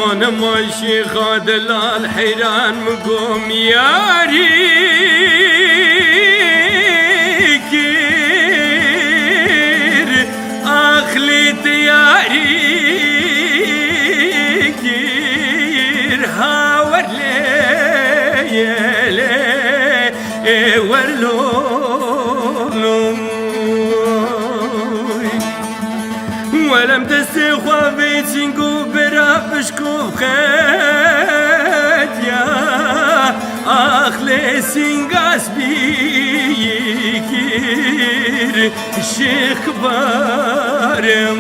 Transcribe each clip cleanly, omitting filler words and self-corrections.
امان ماشي خادل الحيران مقوم ياري كير اخلي ياري كير هاور لي ورلوم ولم تستخوى بيتشنكو برافشكو خد يا أخلي سنغاس بيكير الشيخ بارم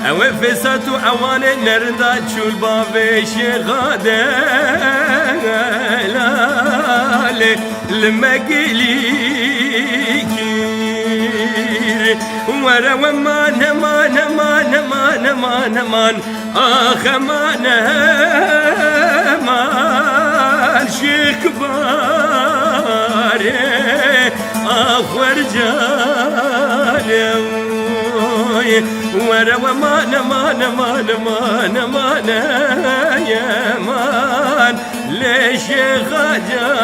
او فساتو اواني نردا تشول بابي شغادة المقلي ورا ومان مان مان مان مان مان اخ مان مان شيخ باري اخ ورجال ورا ومان مان مان مان مان يا مان ليش خجال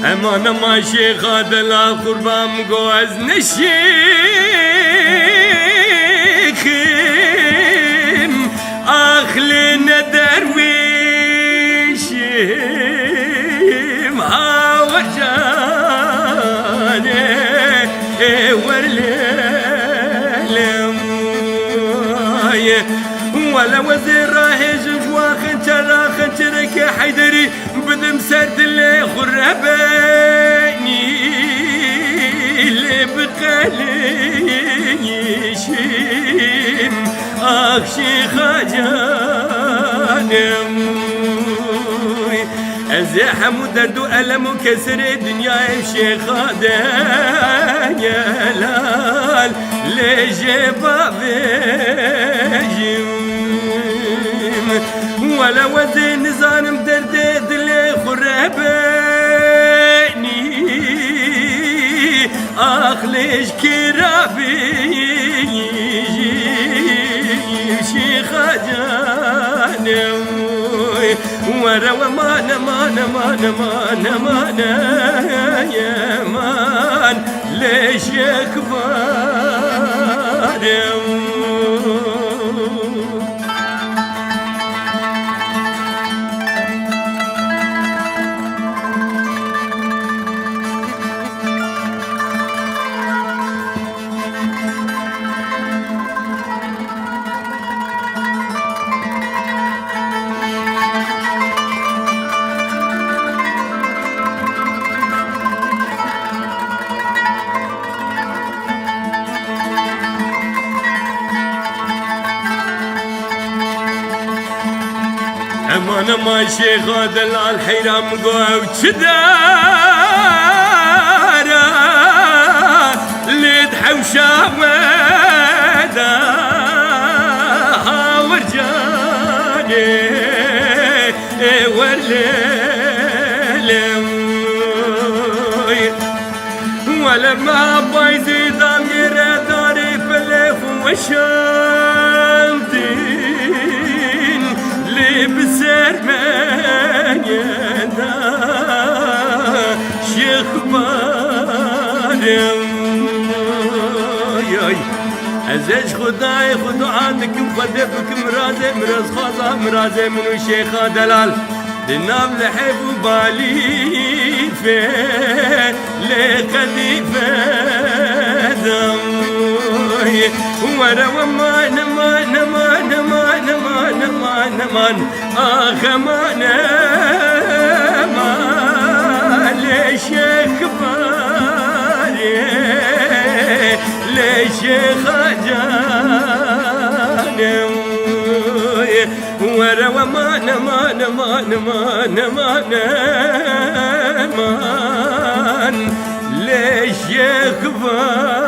امان ماشي خادل قربان قوز نشيخم اخلنا درويشم هاوجاني ورلم ولا وزير راهج جواخن تراخن ترك حيدري بدم سرد اللي خرباني اللي بقالي شيم اخشي خجانم الزحم ودرد وألم وكسر الدنيا يمشي خادم يا لال لجبابي ولا وزن زانم دردد اللي خرباني اخليش كرابي يمشي خجانم ورا ومان مان مان مان مان يا مان ليش يكبر امان ماشي غادل الحيرام قوي تدارا ليد حوشا ودا ورجالي ورلم ولما بايزي ضمير داري فليخ وشانتي بسر مجدا شيخ بارم ازج خداي خدو عندكم فدفكم مرازي مراز خاصة مرازي منو شيخ دلال دنام لحب بالي في لقديفة دم ورا ومان مان مان مان مان مان مان اخ مان مان ليش كباري ليش خجانم ورا ومان امان امان امان امان ليش يخفى